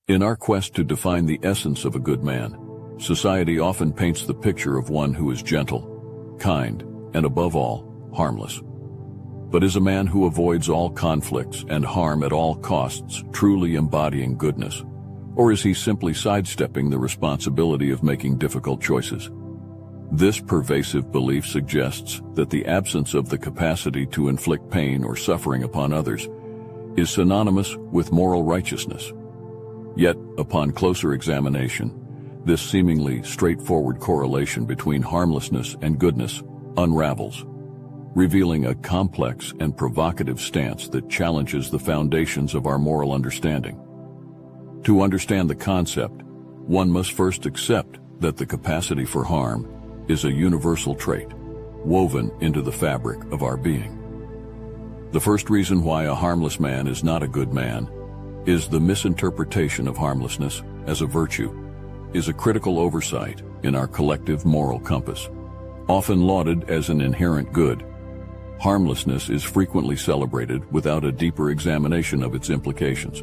In our quest to define the essence of a good man, society often paints the picture of one who is gentle, kind, and above all, harmless. But is a man who avoids all conflicts and harm at all costs truly embodying goodness? Or is he simply sidestepping the responsibility of making difficult choices? This pervasive belief suggests that the absence of the capacity to inflict pain or suffering upon others is synonymous with moral righteousness. Yet, upon closer examination, this seemingly straightforward correlation between harmlessness and goodness unravels, revealing a complex and provocative stance that challenges the foundations of our moral understanding. To understand the concept, one must first accept that the capacity for harm is a universal trait, woven into the fabric of our being. The first reason why a harmless man is not a good man is the misinterpretation of harmlessness as a virtue, is a critical oversight in our collective moral compass. Often lauded as an inherent good, harmlessness is frequently celebrated without a deeper examination of its implications.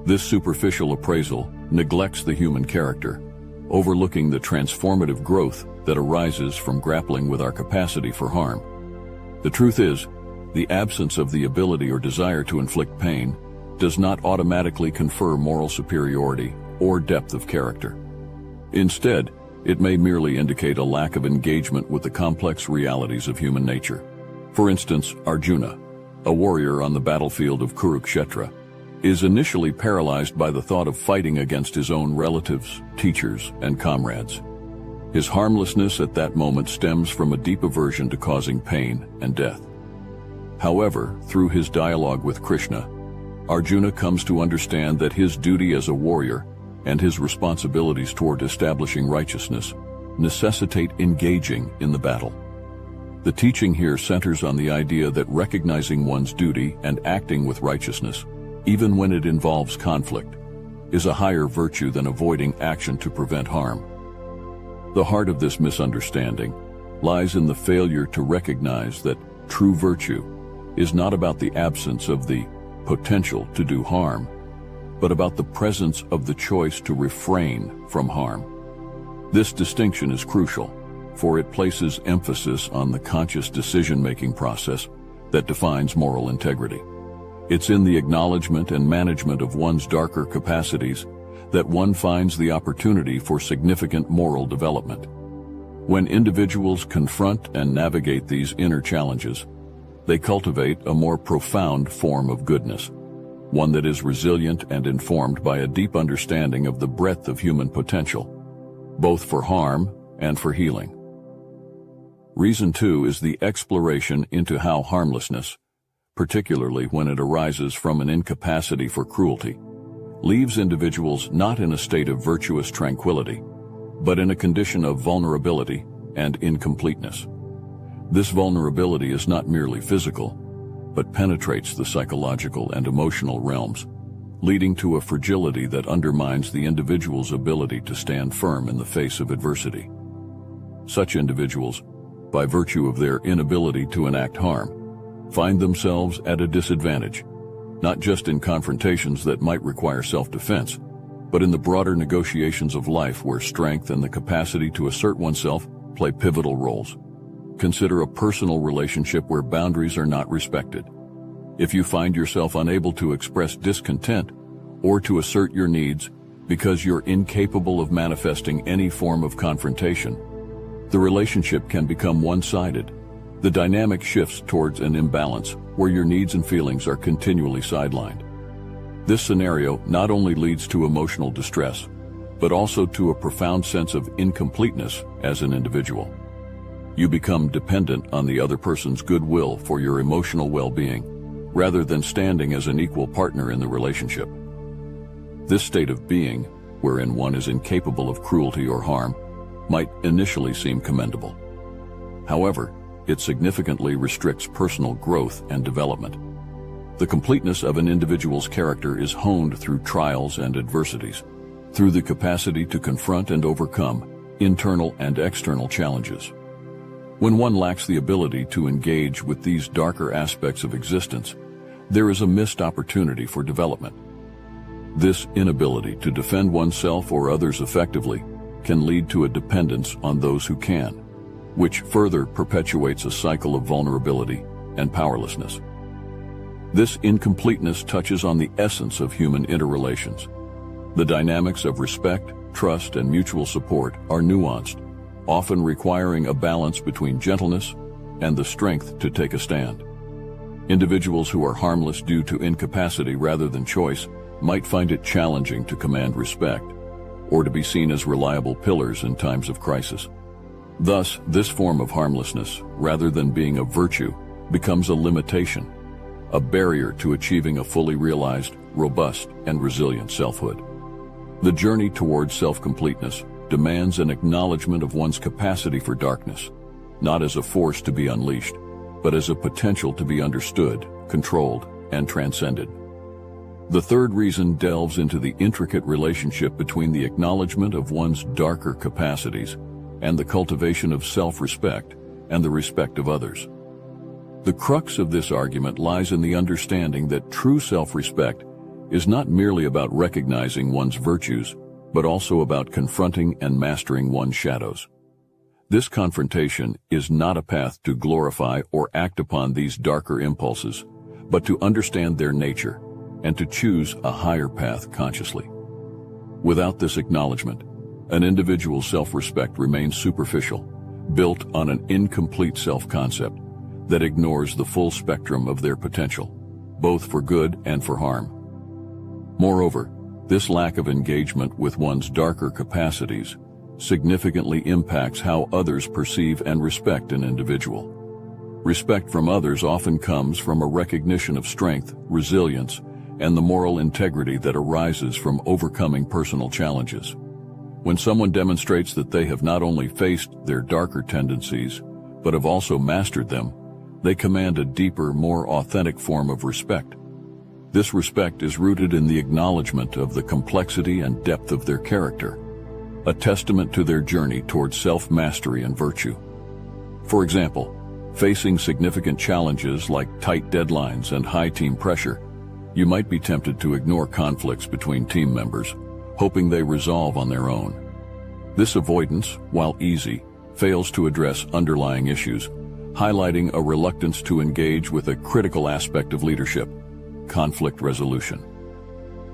This superficial appraisal neglects the human character, overlooking the transformative growth that arises from grappling with our capacity for harm. The truth is, the absence of the ability or desire to inflict pain does not automatically confer moral superiority or depth of character. Instead, it may merely indicate a lack of engagement with the complex realities of human nature. For instance, Arjuna, a warrior on the battlefield of Kurukshetra, is initially paralyzed by the thought of fighting against his own relatives, teachers, and comrades. His harmlessness at that moment stems from a deep aversion to causing pain and death. However, through his dialogue with Krishna, Arjuna comes to understand that his duty as a warrior and his responsibilities toward establishing righteousness necessitate engaging in the battle. The teaching here centers on the idea that recognizing one's duty and acting with righteousness, even when it involves conflict, is a higher virtue than avoiding action to prevent harm. The heart of this misunderstanding lies in the failure to recognize that true virtue is not about the absence of the potential to do harm, but about the presence of the choice to refrain from harm. This distinction is crucial, for it places emphasis on the conscious decision-making process that defines moral integrity. It's in the acknowledgement and management of one's darker capacities that one finds the opportunity for significant moral development. When individuals confront and navigate these inner challenges, they cultivate a more profound form of goodness, one that is resilient and informed by a deep understanding of the breadth of human potential, both for harm and for healing. Reason 2 is the exploration into how harmlessness, particularly when it arises from an incapacity for cruelty, leaves individuals not in a state of virtuous tranquility, but in a condition of vulnerability and incompleteness. This vulnerability is not merely physical, but penetrates the psychological and emotional realms, leading to a fragility that undermines the individual's ability to stand firm in the face of adversity. Such individuals, by virtue of their inability to enact harm, find themselves at a disadvantage, not just in confrontations that might require self-defense, but in the broader negotiations of life where strength and the capacity to assert oneself play pivotal roles. Consider a personal relationship where boundaries are not respected. If you find yourself unable to express discontent or to assert your needs because you're incapable of manifesting any form of confrontation, the relationship can become one-sided. The dynamic shifts towards an imbalance where your needs and feelings are continually sidelined. This scenario not only leads to emotional distress, but also to a profound sense of incompleteness as an individual. You become dependent on the other person's goodwill for your emotional well-being, rather than standing as an equal partner in the relationship. This state of being, wherein one is incapable of cruelty or harm, might initially seem commendable. However, it significantly restricts personal growth and development. The completeness of an individual's character is honed through trials and adversities, through the capacity to confront and overcome internal and external challenges. When one lacks the ability to engage with these darker aspects of existence, there is a missed opportunity for development. This inability to defend oneself or others effectively can lead to a dependence on those who can, which further perpetuates a cycle of vulnerability and powerlessness. This incompleteness touches on the essence of human interrelations. The dynamics of respect, trust, and mutual support are nuanced, often requiring a balance between gentleness and the strength to take a stand. Individuals who are harmless due to incapacity rather than choice might find it challenging to command respect or to be seen as reliable pillars in times of crisis. Thus, this form of harmlessness, rather than being a virtue, becomes a limitation, a barrier to achieving a fully realized, robust, and resilient selfhood. The journey towards self-completeness demands an acknowledgement of one's capacity for darkness, not as a force to be unleashed, but as a potential to be understood, controlled, and transcended. The third reason delves into the intricate relationship between the acknowledgement of one's darker capacities and the cultivation of self-respect and the respect of others. The crux of this argument lies in the understanding that true self-respect is not merely about recognizing one's virtues, but also about confronting and mastering one's shadows. This confrontation is not a path to glorify or act upon these darker impulses, but to understand their nature and to choose a higher path consciously. Without this acknowledgement, an individual's self-respect remains superficial, built on an incomplete self-concept that ignores the full spectrum of their potential, both for good and for harm. Moreover, this lack of engagement with one's darker capacities significantly impacts how others perceive and respect an individual. Respect from others often comes from a recognition of strength, resilience, and the moral integrity that arises from overcoming personal challenges. When someone demonstrates that they have not only faced their darker tendencies, but have also mastered them, they command a deeper, more authentic form of respect. This respect is rooted in the acknowledgement of the complexity and depth of their character, a testament to their journey towards self-mastery and virtue. For example, facing significant challenges like tight deadlines and high team pressure, you might be tempted to ignore conflicts between team members, hoping they resolve on their own. This avoidance, while easy, fails to address underlying issues, highlighting a reluctance to engage with a critical aspect of leadership: conflict resolution.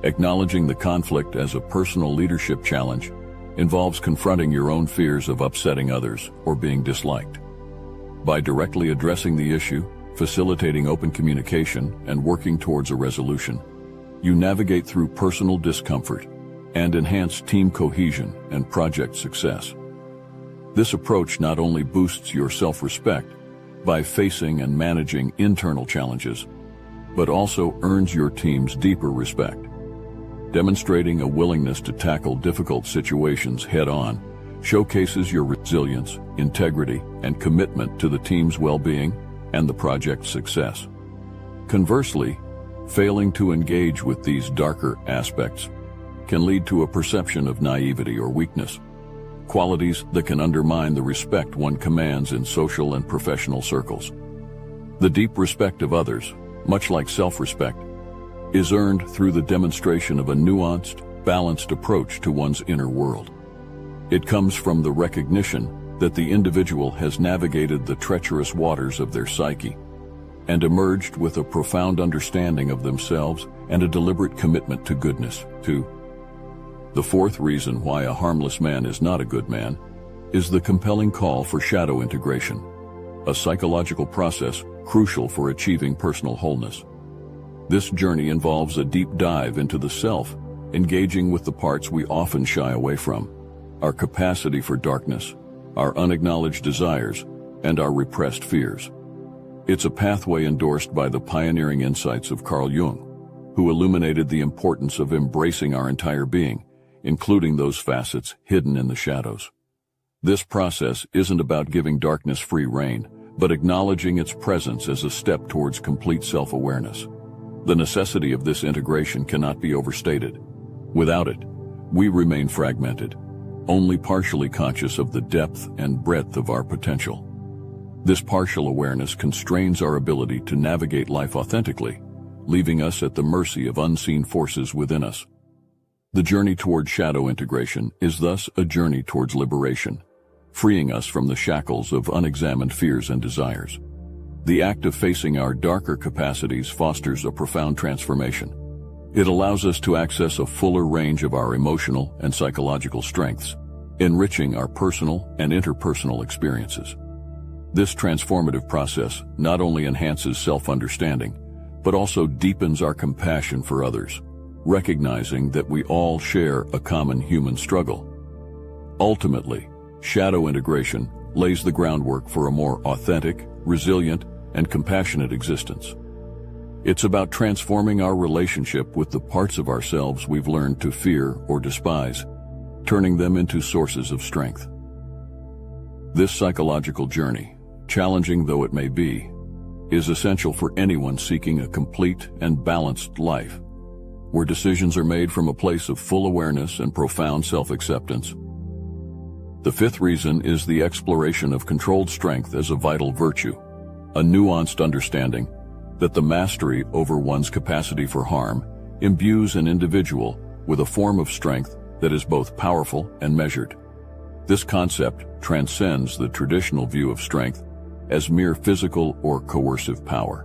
Acknowledging the conflict as a personal leadership challenge involves confronting your own fears of upsetting others or being disliked. By directly addressing the issue, facilitating open communication, and working towards a resolution, you navigate through personal discomfort and enhance team cohesion and project success. This approach not only boosts your self-respect by facing and managing internal challenges, but also earns your team's deeper respect. Demonstrating a willingness to tackle difficult situations head-on showcases your resilience, integrity, and commitment to the team's well-being and the project's success. Conversely, failing to engage with these darker aspects can lead to a perception of naivety or weakness, qualities that can undermine the respect one commands in social and professional circles. The deep respect of others, much like self-respect, is earned through the demonstration of a nuanced, balanced approach to one's inner world. It comes from the recognition that the individual has navigated the treacherous waters of their psyche and emerged with a profound understanding of themselves and a deliberate commitment to goodness, too. The fourth reason why a harmless man is not a good man is the compelling call for shadow integration, a psychological process crucial for achieving personal wholeness. This journey involves a deep dive into the self, engaging with the parts we often shy away from: our capacity for darkness, our unacknowledged desires, and our repressed fears. It's a pathway endorsed by the pioneering insights of Carl Jung, who illuminated the importance of embracing our entire being, including those facets hidden in the shadows. This process isn't about giving darkness free rein, but acknowledging its presence as a step towards complete self-awareness. The necessity of this integration cannot be overstated. Without it, we remain fragmented, only partially conscious of the depth and breadth of our potential. This partial awareness constrains our ability to navigate life authentically, leaving us at the mercy of unseen forces within us. The journey toward shadow integration is thus a journey towards liberation, freeing us from the shackles of unexamined fears and desires. The act of facing our darker capacities fosters a profound transformation. It allows us to access a fuller range of our emotional and psychological strengths, enriching our personal and interpersonal experiences. This transformative process not only enhances self-understanding, but also deepens our compassion for others, recognizing that we all share a common human struggle. Ultimately, shadow integration lays the groundwork for a more authentic, resilient, and compassionate existence. It's about transforming our relationship with the parts of ourselves we've learned to fear or despise, turning them into sources of strength. This psychological journey, challenging though it may be, is essential for anyone seeking a complete and balanced life, where decisions are made from a place of full awareness and profound self-acceptance. The fifth reason is the exploration of controlled strength as a vital virtue, a nuanced understanding that the mastery over one's capacity for harm imbues an individual with a form of strength that is both powerful and measured. This concept transcends the traditional view of strength as mere physical or coercive power,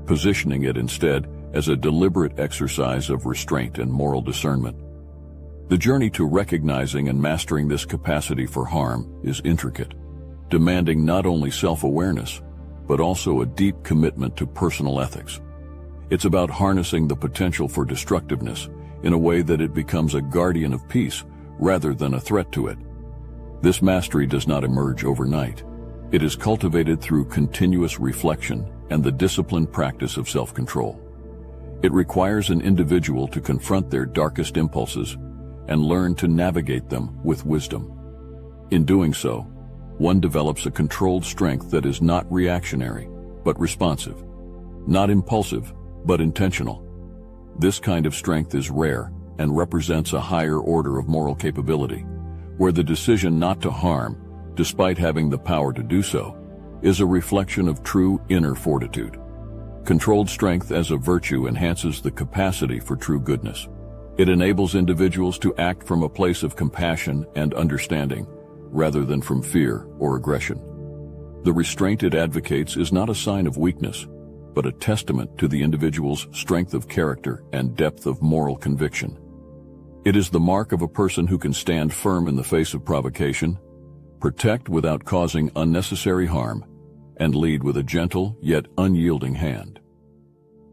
positioning it instead as a deliberate exercise of restraint and moral discernment. The journey to recognizing and mastering this capacity for harm is intricate, demanding not only self-awareness, but also a deep commitment to personal ethics. It's about harnessing the potential for destructiveness in a way that it becomes a guardian of peace rather than a threat to it. This mastery does not emerge overnight. It is cultivated through continuous reflection and the disciplined practice of self-control. It requires an individual to confront their darkest impulses and learn to navigate them with wisdom. In doing so, one develops a controlled strength that is not reactionary, but responsive, not impulsive, but intentional. This kind of strength is rare and represents a higher order of moral capability, where the decision not to harm, despite having the power to do so, is a reflection of true inner fortitude. Controlled strength as a virtue enhances the capacity for true goodness. It enables individuals to act from a place of compassion and understanding, rather than from fear or aggression. The restraint it advocates is not a sign of weakness, but a testament to the individual's strength of character and depth of moral conviction. It is the mark of a person who can stand firm in the face of provocation, protect without causing unnecessary harm, and lead with a gentle yet unyielding hand.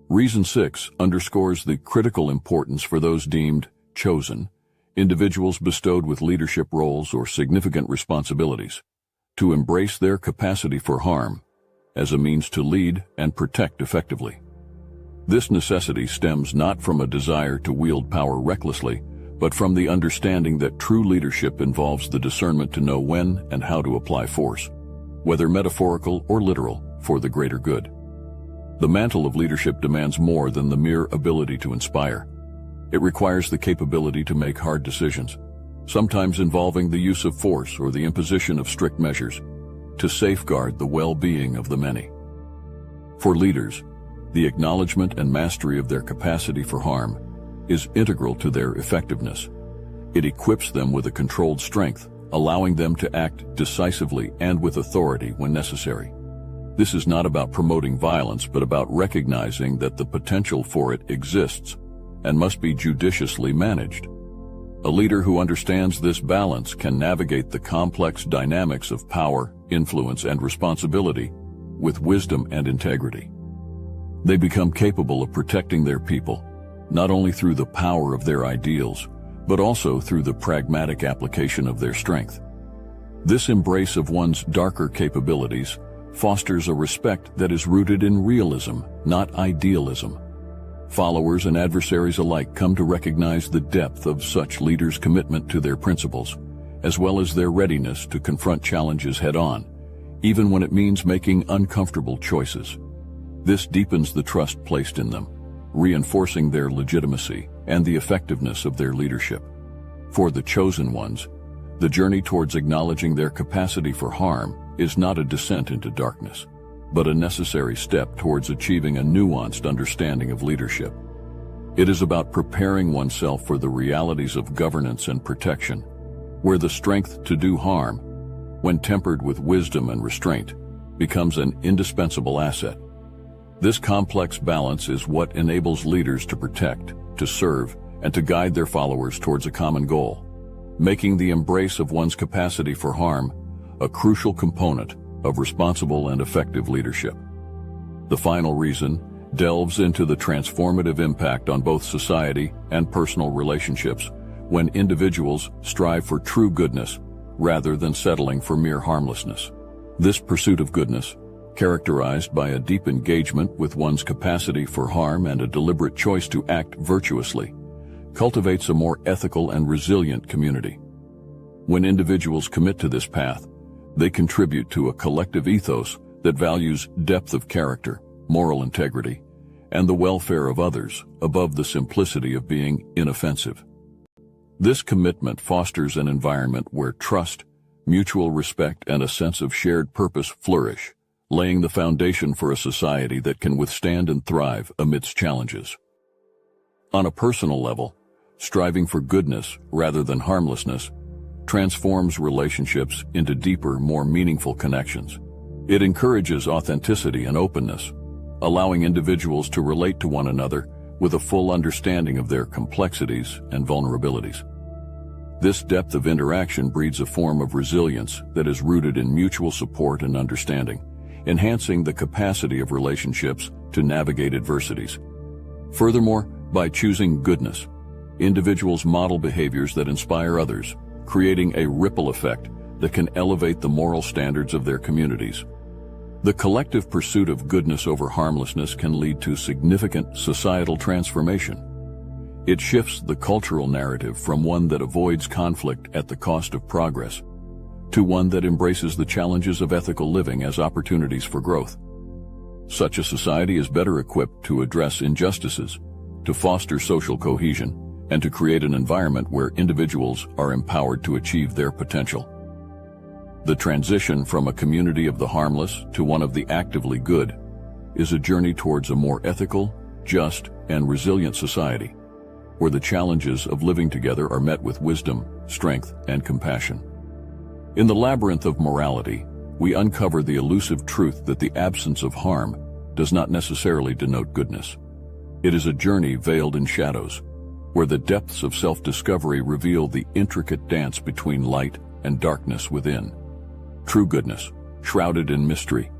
Reason 6 underscores the critical importance for those deemed chosen, individuals bestowed with leadership roles or significant responsibilities, to embrace their capacity for harm as a means to lead and protect effectively. This necessity stems not from a desire to wield power recklessly, but from the understanding that true leadership involves the discernment to know when and how to apply force, whether metaphorical or literal, for the greater good. The mantle of leadership demands more than the mere ability to inspire. It requires the capability to make hard decisions, sometimes involving the use of force or the imposition of strict measures, to safeguard the well-being of the many. For leaders, the acknowledgement and mastery of their capacity for harm is integral to their effectiveness. It equips them with a controlled strength, allowing them to act decisively and with authority when necessary. This is not about promoting violence, but about recognizing that the potential for it exists and must be judiciously managed. A leader who understands this balance can navigate the complex dynamics of power, influence, and responsibility with wisdom and integrity. They become capable of protecting their people, not only through the power of their ideals, but also through the pragmatic application of their strength. This embrace of one's darker capabilities fosters a respect that is rooted in realism, not idealism. Followers and adversaries alike come to recognize the depth of such leaders' commitment to their principles, as well as their readiness to confront challenges head-on, even when it means making uncomfortable choices. This deepens the trust placed in them, reinforcing their legitimacy and the effectiveness of their leadership. For the chosen ones, the journey towards acknowledging their capacity for harm is not a descent into darkness, but a necessary step towards achieving a nuanced understanding of leadership. It is about preparing oneself for the realities of governance and protection, where the strength to do harm, when tempered with wisdom and restraint, becomes an indispensable asset. This complex balance is what enables leaders to protect, to serve, and to guide their followers towards a common goal, making the embrace of one's capacity for harm a crucial component of responsible and effective leadership. The final reason delves into the transformative impact on both society and personal relationships when individuals strive for true goodness rather than settling for mere harmlessness. This pursuit of goodness, characterized by a deep engagement with one's capacity for harm and a deliberate choice to act virtuously, cultivates a more ethical and resilient community. When individuals commit to this path, they contribute to a collective ethos that values depth of character, moral integrity, and the welfare of others above the simplicity of being inoffensive. This commitment fosters an environment where trust, mutual respect, and a sense of shared purpose flourish, laying the foundation for a society that can withstand and thrive amidst challenges. On a personal level, striving for goodness rather than harmlessness transforms relationships into deeper, more meaningful connections. It encourages authenticity and openness, allowing individuals to relate to one another with a full understanding of their complexities and vulnerabilities. This depth of interaction breeds a form of resilience that is rooted in mutual support and understanding, enhancing the capacity of relationships to navigate adversities. Furthermore, by choosing goodness, individuals model behaviors that inspire others, creating a ripple effect that can elevate the moral standards of their communities. The collective pursuit of goodness over harmlessness can lead to significant societal transformation. It shifts the cultural narrative from one that avoids conflict at the cost of progress to one that embraces the challenges of ethical living as opportunities for growth. Such a society is better equipped to address injustices, to foster social cohesion, and to create an environment where individuals are empowered to achieve their potential. The transition from a community of the harmless to one of the actively good is a journey towards a more ethical, just, and resilient society, where the challenges of living together are met with wisdom, strength, and compassion. In the labyrinth of morality, we uncover the elusive truth that the absence of harm does not necessarily denote goodness. It is a journey veiled in shadows, where the depths of self-discovery reveal the intricate dance between light and darkness within. True goodness, shrouded in mystery,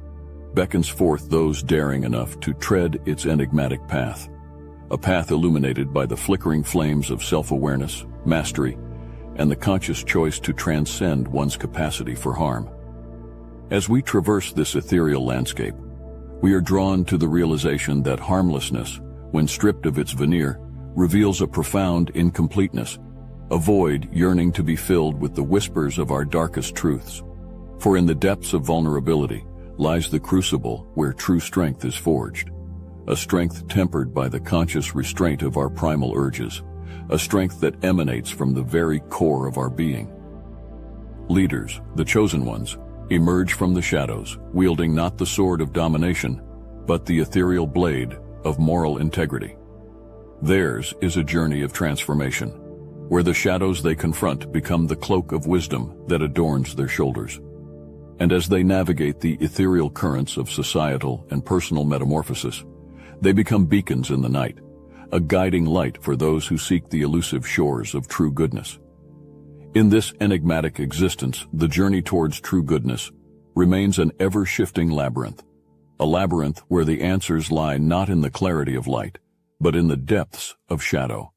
beckons forth those daring enough to tread its enigmatic path, a path illuminated by the flickering flames of self-awareness, mastery, and the conscious choice to transcend one's capacity for harm. As we traverse this ethereal landscape, we are drawn to the realization that harmlessness, when stripped of its veneer, reveals a profound incompleteness, a void yearning to be filled with the whispers of our darkest truths. For in the depths of vulnerability lies the crucible where true strength is forged, a strength tempered by the conscious restraint of our primal urges, a strength that emanates from the very core of our being. Leaders, the chosen ones, emerge from the shadows, wielding not the sword of domination, but the ethereal blade of moral integrity. Theirs is a journey of transformation, where the shadows they confront become the cloak of wisdom that adorns their shoulders. And as they navigate the ethereal currents of societal and personal metamorphosis, they become beacons in the night, a guiding light for those who seek the elusive shores of true goodness. In this enigmatic existence, the journey towards true goodness remains an ever-shifting labyrinth, a labyrinth where the answers lie not in the clarity of light, but in the depths of shadow.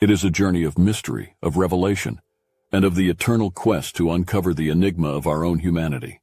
It is a journey of mystery, of revelation, and of the eternal quest to uncover the enigma of our own humanity.